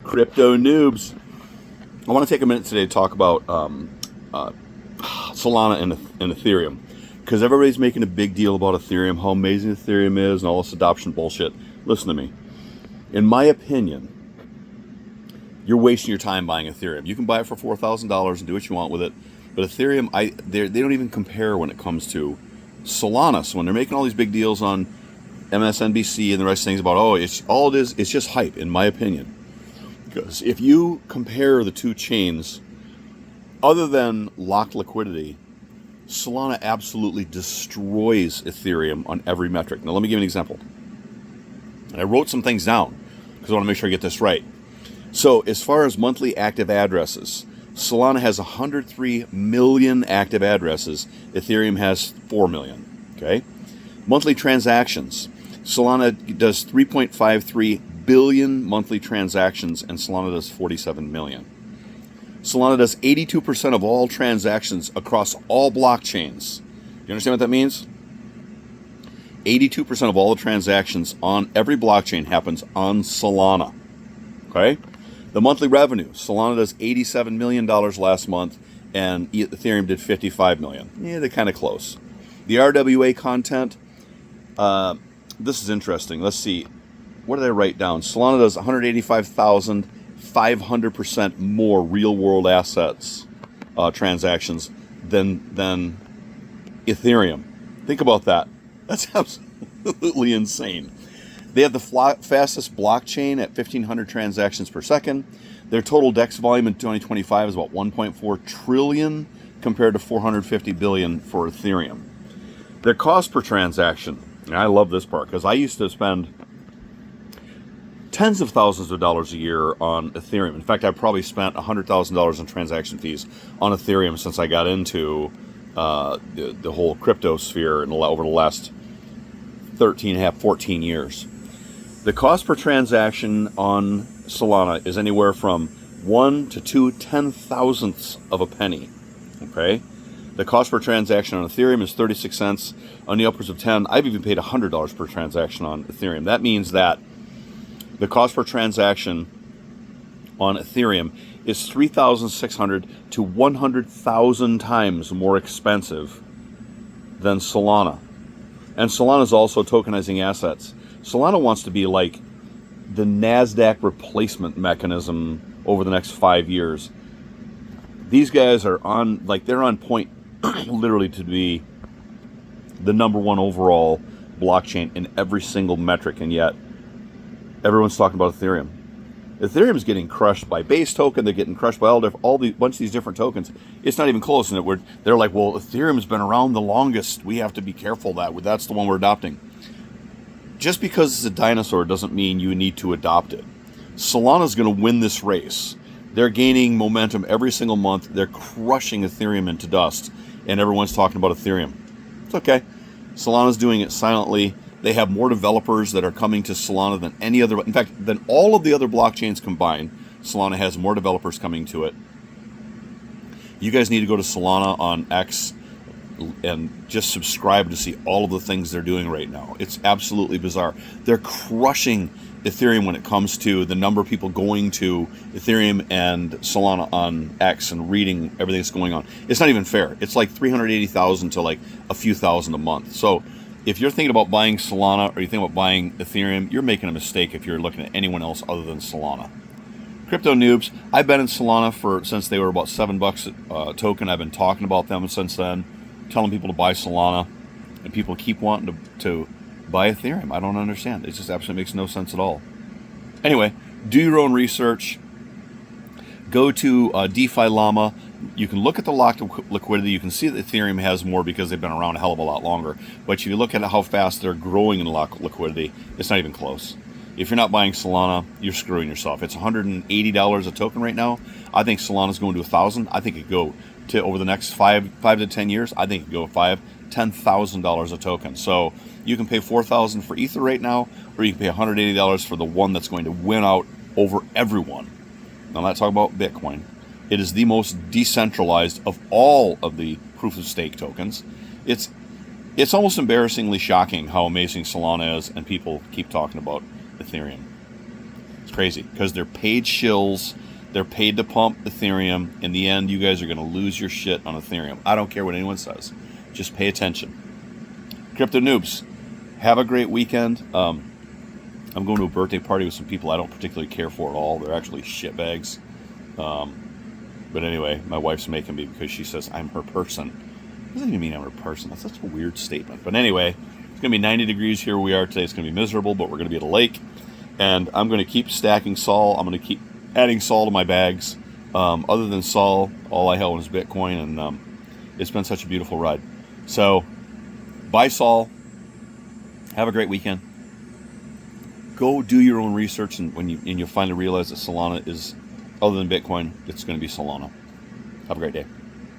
Crypto noobs. I want to take a minute today to talk about Solana and Ethereum, because everybody's making a big deal about Ethereum, how amazing Ethereum is, and all this adoption bullshit. Listen to me. In my opinion, you're wasting your time buying Ethereum. You can buy it for $4,000 and do what you want with it, but Ethereum, they don't even compare when it comes to Solana. So when they're making all these big deals on MSNBC and the rest of things about, it's just hype, in my opinion. Because if you compare the two chains, other than locked liquidity, Solana absolutely destroys Ethereum on every metric. Now let me give you an example. And I wrote some things down because I want to make sure I get this right. So as far as monthly active addresses, Solana has 103 million active addresses. Ethereum has 4 million. Okay. Monthly transactions. Solana does 3.53 billion monthly transactions, and Solana does 47 million. Solana does 82% of all transactions across all blockchains. You understand what that means? 82% of all the transactions on every blockchain happens on Solana. Okay? The monthly revenue, Solana does $87 million last month, and Ethereum did $55 million. Yeah, they're kind of close. The RWA content, this is interesting. Let's see. What did I write down? Solana does 185,500% more real-world assets transactions than Ethereum. Think about that. That's absolutely insane. They have the fastest blockchain at 1,500 transactions per second. Their total DEX volume in 2025 is about 1.4 trillion compared to 450 billion for Ethereum. Their cost per transaction, and I love this part because I used to spend tens of thousands of dollars a year on Ethereum. In fact, I probably spent $100,000 in transaction fees on Ethereum since I got into the whole crypto sphere over the last 14 years. The cost per transaction on Solana is anywhere from 1 to 2 10,000ths of a penny. Okay? The cost per transaction on Ethereum is 36 cents, on the upwards of 10. I've even paid $100 per transaction on Ethereum. That means that the cost per transaction on Ethereum is 3,600 to 100,000 times more expensive than Solana. And Solana is also tokenizing assets. Solana wants to be like the NASDAQ replacement mechanism over the next 5 years. These guys are they're on point literally to be the number one overall blockchain in every single metric, and yet everyone's talking about Ethereum. Ethereum is getting crushed by base token. They're getting crushed by all the bunch of these different tokens. It's not even close. And they're like, well, Ethereum's been around the longest. We have to be careful that's the one we're adopting. Just because it's a dinosaur doesn't mean you need to adopt it. Solana's going to win this race. They're gaining momentum every single month. They're crushing Ethereum into dust, and everyone's talking about Ethereum. It's okay. Solana's doing it silently. They have more developers that are coming to Solana than any other. In fact, than all of the other blockchains combined, Solana has more developers coming to it. You guys need to go to Solana on X and just subscribe to see all of the things they're doing right now. It's absolutely bizarre. They're crushing Ethereum when it comes to the number of people going to Ethereum and Solana on X and reading everything that's going on. It's not even fair. It's like 380,000 to like a few thousand a month. So if you're thinking about buying Solana or you think about buying Ethereum, you're making a mistake if you're looking at anyone else other than Solana. Crypto noobs, I've been in Solana since they were about $7 a token. I've been talking about them since then, telling people to buy Solana, and people keep wanting to buy Ethereum. I don't understand. It just absolutely makes no sense at all. Anyway, do your own research. Go to DeFi Llama. You can look at the locked liquidity. You can see that Ethereum has more because they've been around a hell of a lot longer. But if you look at how fast they're growing in locked liquidity, it's not even close. If you're not buying Solana, you're screwing yourself. It's $180 a token right now. I think Solana's going to $1,000. I think it could go to over the next 5 to 10 years. I think it could go $10,000 a token. So you can pay $4,000 for Ether right now, or you can pay $180 for the one that's going to win out over everyone. Now, I'm not talking about Bitcoin. It is the most decentralized of all of the proof-of-stake tokens. It's almost embarrassingly shocking how amazing Solana is, and people keep talking about Ethereum. It's crazy because they're paid shills. They're paid to pump Ethereum. In the end, you guys are going to lose your shit on Ethereum. I don't care what anyone says. Just pay attention. Crypto noobs, have a great weekend. I'm going to a birthday party with some people I don't particularly care for at all. They're actually shitbags. But anyway, my wife's making me because she says I'm her person. What does that even mean I'm her person? That's such a weird statement. But anyway, it's going to be 90 degrees here where we are today. It's going to be miserable, but we're going to be at a lake. And I'm going to keep stacking Sol. I'm going to keep adding Sol to my bags. Other than Sol, all I held was Bitcoin, and it's been such a beautiful ride. So, buy Sol. Have a great weekend. Go do your own research, and you'll finally realize that Solana is, other than Bitcoin, it's going to be Solana. Have a great day.